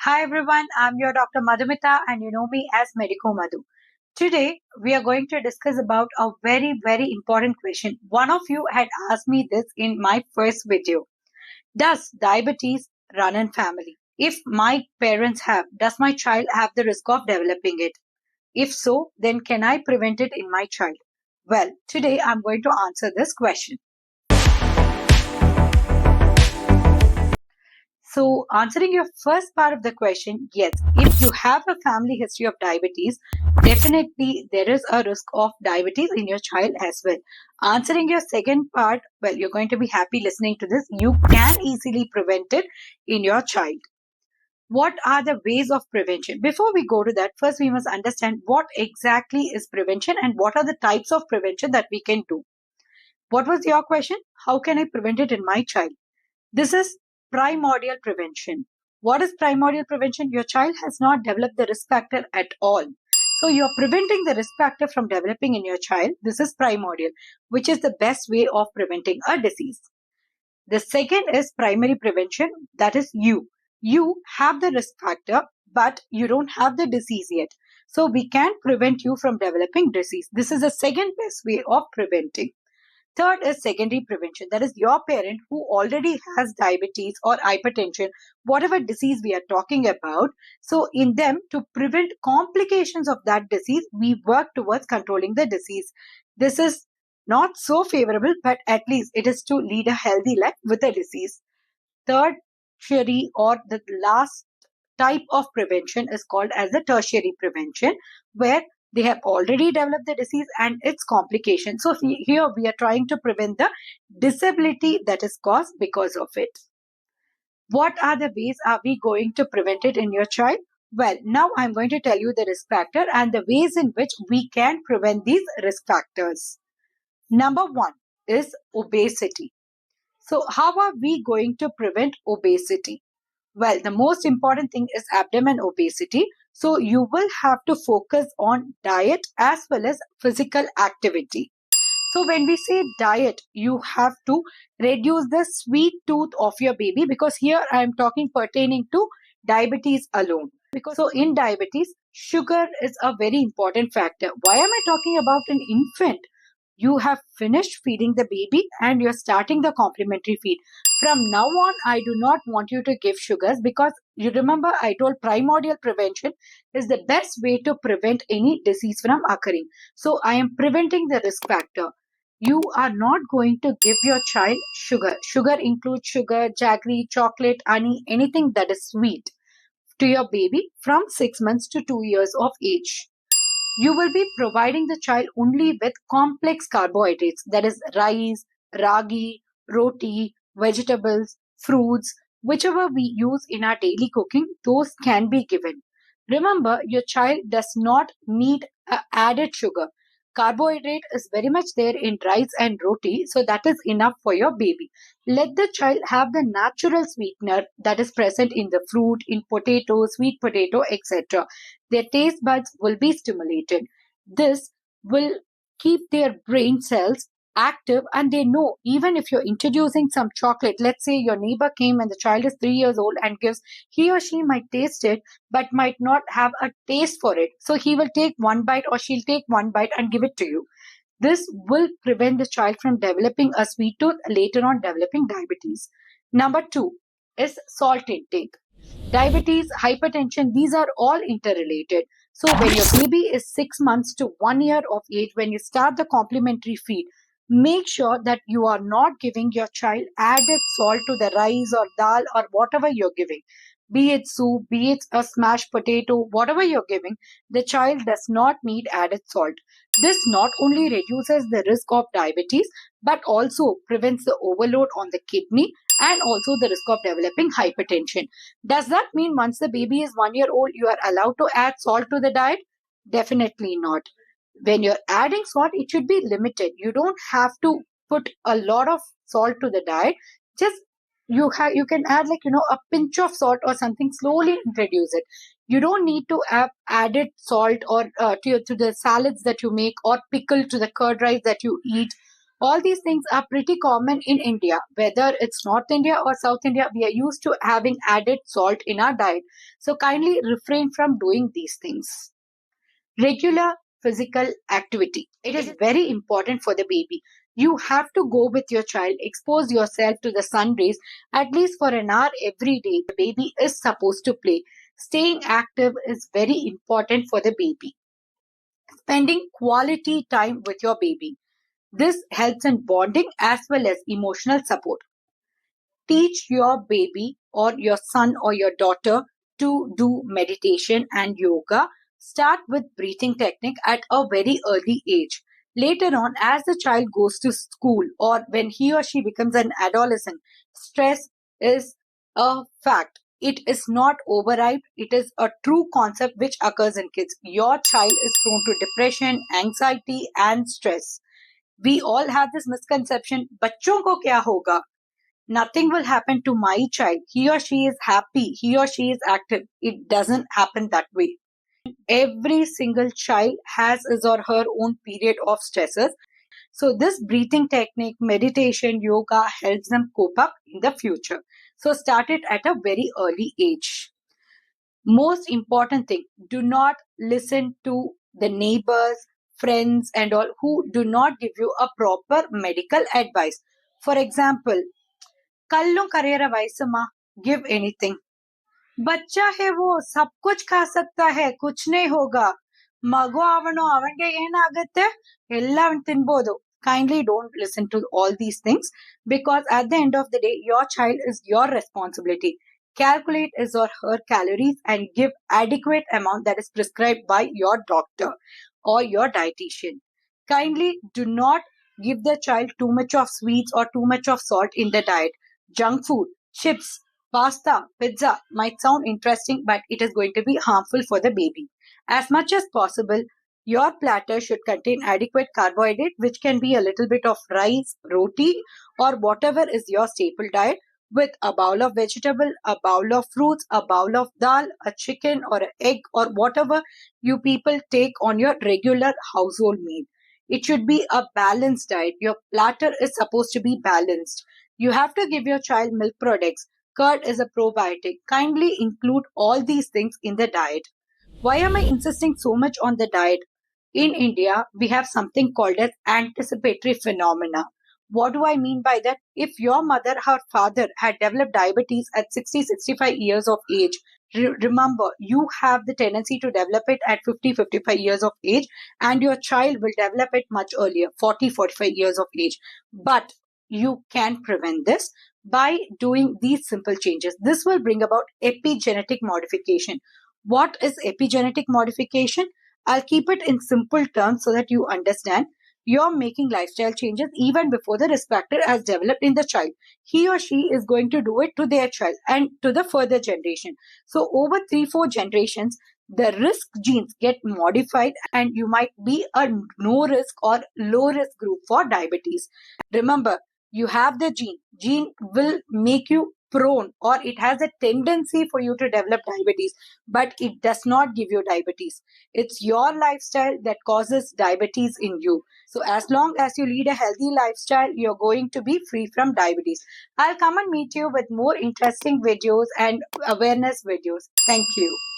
Hi everyone, I'm your Dr. Madhumita and you know me as MedicoMadhu. Today we are going to discuss about a very important question. One of you had asked me this in my first video. Does diabetes run in family? If my parents have, does my child have the risk of developing it? If so, then can I prevent it in my child? Well, today I'm going to answer this question. So, answering your first part of the question, yes, if you have a family history of diabetes, definitely there is a risk of diabetes in your child as well. Answering your second part, well, you're going to be happy listening to this. You can easily prevent it in your child. What are the ways of prevention? Before we go to that, first we must understand what exactly is prevention and what are the types of prevention that we can do. What was your question? How can I prevent it in my child? This is primordial prevention. What is primordial prevention? Your child has not developed the risk factor at all. So you're preventing the risk factor from developing in your child. This is primordial, which is the best way of preventing a disease. The second is primary prevention. That is you. You have the risk factor, but you don't have the disease yet. So we can prevent you from developing disease. This is the second best way of preventing. Third is secondary prevention. That is your parent who already has diabetes or hypertension, whatever disease we are talking about. So in them, to prevent complications of that disease, we work towards controlling the disease. This is not so favorable, but at least it is to lead a healthy life with a disease. Third, tertiary or the last type of prevention is called as the tertiary prevention, where they have already developed the disease and its complications. So here we are trying to prevent the disability that is caused because of it. What are the ways are we going to prevent it in your child? Well, now I'm going to tell you the risk factor and the ways in which we can prevent these risk factors. Number one is obesity. So how are we going to prevent obesity? Well, the most important thing is abdomen obesity. So you will have to focus on diet as well as physical activity. So when we say diet, you have to reduce the sweet tooth of your baby, because here I am talking pertaining to diabetes alone. Because so in diabetes, sugar is a very important factor. Why am I talking about an infant? You have finished feeding the baby and you're starting the complementary feed. From now on, I do not want you to give sugars, because you remember I told primordial prevention is the best way to prevent any disease from occurring. So I am preventing the risk factor. You are not going to give your child sugar. Sugar includes sugar, jaggery, chocolate, honey, anything that is sweet to your baby from 6 months to 2 years of age. You will be providing the child only with complex carbohydrates, that is rice, ragi, roti, vegetables, fruits, whichever we use in our daily cooking, those can be given. Remember, your child does not need added sugar. Carbohydrate is very much there in rice and roti, so that is enough for your baby. Let the child have the natural sweetener that is present in the fruit, in potato, sweet potato, etc. Their taste buds will be stimulated. This will keep their brain cells active, and they know even if you're introducing some chocolate, let's say your neighbor came and the child is 3 years old and gives, he or she might taste it but might not have a taste for it. So he will take one bite or she'll take one bite and give it to you. This will prevent the child from developing a sweet tooth, later on developing diabetes. Number two is salt intake. Diabetes, hypertension, these are all interrelated. So when your baby is 6 months to 1 year of age, when you start the complementary feed, make sure that you are not giving your child added salt to the rice or dal or whatever you're giving. Be it soup, be it a smashed potato, whatever you're giving, the child does not need added salt. This not only reduces the risk of diabetes, but also prevents the overload on the kidney and also the risk of developing hypertension. Does that mean once the baby is 1 year old, you are allowed to add salt to the diet? Definitely not. When you're adding salt, it should be limited. You don't have to put a lot of salt to the diet. Just you can add, like, a pinch of salt or something, slowly introduce it. You don't need to add added salt or to the salads that you make, or pickle to the curd rice that you eat. All these things are pretty common in India, whether it's North India or South India. We are used to having added salt in our diet. So kindly refrain from doing these things. Regular physical activity. It is very important for the baby. You have to go with your child, expose yourself to the sun rays at least for an hour every day. The baby is supposed to play. Staying active is very important for the baby. Spending quality time with your baby. This helps in bonding as well as emotional support. Teach your baby or your son or your daughter to do meditation and yoga. Start with breathing technique at a very early age. Later on, as the child goes to school or when he or she becomes an adolescent, stress is a fact. It is not overhyped. It is a true concept which occurs in kids. Your child is prone to depression, anxiety, and stress. We all have this misconception, बच्चों को क्या होगा? Nothing will happen to my child. He or she is happy. He or she is active. It doesn't happen that way. Every single child has his or her own period of stresses. So this breathing technique, meditation, yoga helps them cope up in the future. So start it at a very early age. Most important thing, do not listen to the neighbors, friends and all who do not give you a proper medical advice. For example, कल्लू करेरा वयसमा give anything बच्चा है वो सब कुछ खा सकता है कुछ नहीं होगा ಮಗು ಅವನು ಅವನಿಗೆ ಏನಾಗುತ್ತೆ ಎಲ್ಲ ಅವನು ತಿನ್ಬೋದು. Kindly don't listen to all these things because at the end of the day your child is your responsibility. Calculate his or her calories and give adequate amount that is prescribed by your doctor or your dietitian. Kindly do not give the child too much of sweets or too much of salt in the diet. Junk food, chips, pasta, pizza might sound interesting, but it is going to be harmful for the baby. As much as possible, your platter should contain adequate carbohydrate, which can be a little bit of rice, roti, or whatever is your staple diet, with a bowl of vegetable, a bowl of fruits, a bowl of dal, a chicken, or an egg, or whatever you people take on your regular household meal. It should be a balanced diet. Your platter is supposed to be balanced. You have to give your child milk products. Curd is a probiotic. Kindly include all these things in the diet. Why am I insisting so much on the diet? In India, we have something called as anticipatory phenomena. What do I mean by that? If your mother or father had developed diabetes at 60, 65 years of age, remember, you have the tendency to develop it at 50, 55 years of age, and your child will develop it much earlier, 40, 45 years of age. But you can prevent this by doing these simple changes. This will bring about epigenetic modification. What is epigenetic modification? I'll keep it in simple terms so that you understand. You're making lifestyle changes even before the risk factor has developed in the child. He or she is going to do it to their child and to the further generation. So over 3-4 generations, the risk genes get modified and you might be a no risk or low risk group for diabetes. Remember, you have the gene. Gene will make you prone or it has a tendency for you to develop diabetes, but it does not give you diabetes. It's your lifestyle that causes diabetes in you. So as long as you lead a healthy lifestyle, you're going to be free from diabetes. I'll come and meet you with more interesting videos and awareness videos. Thank you.